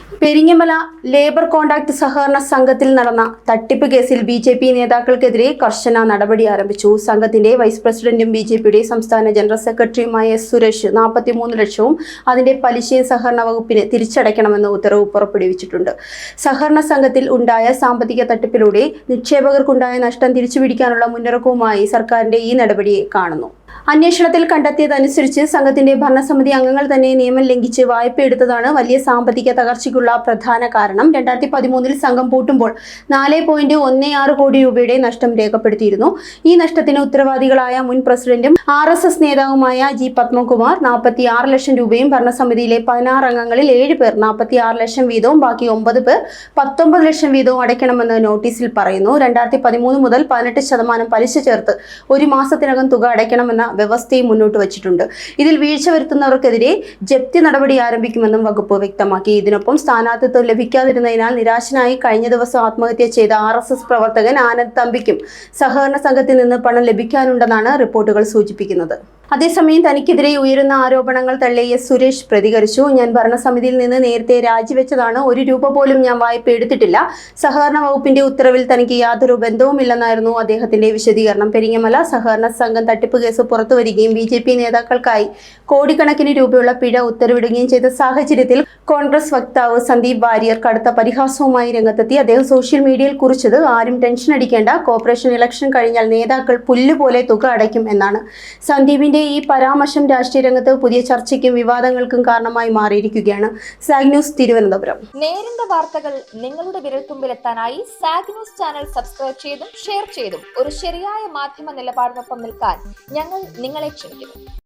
Peringamala labour contract സഹകരണ സംഘത്തിൽ നടന്ന തട്ടിപ്പ് കേസിൽ ബി.ജെ.പി. നേതാക്കൾക്കെതിരെ കർശന നടപടി ആരംഭിച്ചു. സംഘത്തിന്റെ വൈസ് പ്രസിഡന്റും ബി.ജെ.പിയുടെ സംസ്ഥാന ജനറൽ സെക്രട്ടറിയുമായ എസ്. സുരേഷ് 43 ലക്ഷവും അതിന്റെ പലിശയും സഹകരണ വകുപ്പിന് തിരിച്ചടയ്ക്കണമെന്ന് ഉത്തരവ് പുറപ്പെടുവിച്ചിട്ടുണ്ട്. സഹകരണ സംഘത്തിൽ ഉണ്ടായ സാമ്പത്തിക തട്ടിപ്പിലൂടെ നിക്ഷേപകർക്കുണ്ടായ നഷ്ടം തിരിച്ചുപിടിക്കാനുള്ള മുന്നൊരുക്കവുമായി സർക്കാരിന്റെ ഈ നടപടിയെ കാണുന്നു. അന്വേഷണത്തിൽ കണ്ടെത്തിയതനുസരിച്ച് സംഘത്തിന്റെ ഭരണസമിതി അംഗങ്ങൾ തന്നെ നിയമം ലംഘിച്ച് വായ്പ എടുത്തതാണ് വലിയ സാമ്പത്തിക തകർച്ചയ്ക്കുള്ള പ്രധാന കാരണം. 2013 സംഘം പൂട്ടുമ്പോൾ 4.16 കോടി രൂപയുടെ നഷ്ടം രേഖപ്പെടുത്തിയിരുന്നു. ഈ നഷ്ടത്തിന് ഉത്തരവാദികളായ മുൻ പ്രസിഡന്റും RSS നേതാവുമായ ജി. പത്മകുമാർ 46 ലക്ഷം രൂപയും ഭരണസമിതിയിലെ 16 അംഗങ്ങളിൽ 7 പേർ 46 ലക്ഷം വീതവും ബാക്കി 9 പേർ 19 ലക്ഷം വീതവും അടയ്ക്കണമെന്ന് നോട്ടീസിൽ പറയുന്നു. 2013 മുതൽ 18% പലിശ ചേർത്ത് 1 മാസത്തിനകം തുക അടയ്ക്കണമെന്ന വ്യവസ്ഥയും മുന്നോട്ട് വച്ചിട്ടുണ്ട്. ഇതിൽ വീഴ്ച വരുത്തുന്നവർക്കെതിരെ ജപ്തി നടപടി ആരംഭിക്കുമെന്നും വകുപ്പ് വ്യക്തമാക്കി. ഇതിനൊപ്പം സ്ഥാനാർത്ഥിത്വം ലഭിക്കാതിരുന്നതിനാൽ നിരാശനായി കഴിഞ്ഞ ദിവസം ആത്മഹത്യ ചെയ്ത RSS പ്രവർത്തകൻ ആനന്ദ് തമ്പിക്കും സഹകരണ സംഘത്തിൽ നിന്ന് പണം ലഭിക്കാനുണ്ടെന്നാണ് റിപ്പോർട്ടുകൾ സൂചിപ്പിക്കുന്നത്. അതേസമയം തനിക്കെതിരെ ഉയരുന്ന ആരോപണങ്ങൾ തള്ളിയ എസ്. സുരേഷ് പ്രതികരിച്ചു. ഞാൻ ഭരണസമിതിയിൽ നിന്ന് നേരത്തെ രാജിവെച്ചതാണ്. 1 രൂപ പോലും ഞാൻ വായ്പ എടുത്തിട്ടില്ല. സഹകരണ വകുപ്പിന്റെ ഉത്തരവിൽ തനിക്ക് യാതൊരു ബന്ധവുമില്ലെന്നായിരുന്നു അദ്ദേഹത്തിന്റെ വിശദീകരണം. പെരിങ്ങമല സഹകരണ സംഘം തട്ടിപ്പ് കേസ് പുറത്തുവരികയും ബി.ജെ.പി. നേതാക്കൾക്കായി കോടിക്കണക്കിന് രൂപയുള്ള പിഴ ഉത്തരവിടുകയും ചെയ്ത സാഹചര്യത്തിൽ കോൺഗ്രസ് വക്താവ് സന്ദീപ് വാര്യർ കടുത്ത പരിഹാസവുമായി രംഗത്തെത്തി. അദ്ദേഹം സോഷ്യൽ മീഡിയയിൽ കുറിച്ചത് ആരും ടെൻഷൻ അടിക്കേണ്ട, കോർപ്പറേഷൻ ഇലക്ഷൻ കഴിഞ്ഞാൽ നേതാക്കൾ പുല്ലുപോലെ തുക അടയ്ക്കും എന്നാണ്. സന്ദീപിന്റെ ഈ പരാമർശം രാഷ്ട്രീയ രംഗത്ത് പുതിയ ചർച്ചയ്ക്കും വിവാദങ്ങൾക്കും കാരണമായി മാറിയിരിക്കുകയാണ്. Zag news, Thiruvananthapuram. നേരിന്റെ വാർത്തകൾ നിങ്ങളുടെ വിരൽത്തുമ്പിലെത്താനായി സാഗ് ന്യൂസ് ചാനൽ സബ്സ്ക്രൈബ് ചെയ്തും ഷെയർ ചെയ്തും ഒരു ശരിയായ മാധ്യമ നിലപാടിനൊപ്പം നിൽക്കാൻ ഞങ്ങൾ നിങ്ങളെ ക്ഷണിക്കുന്നു.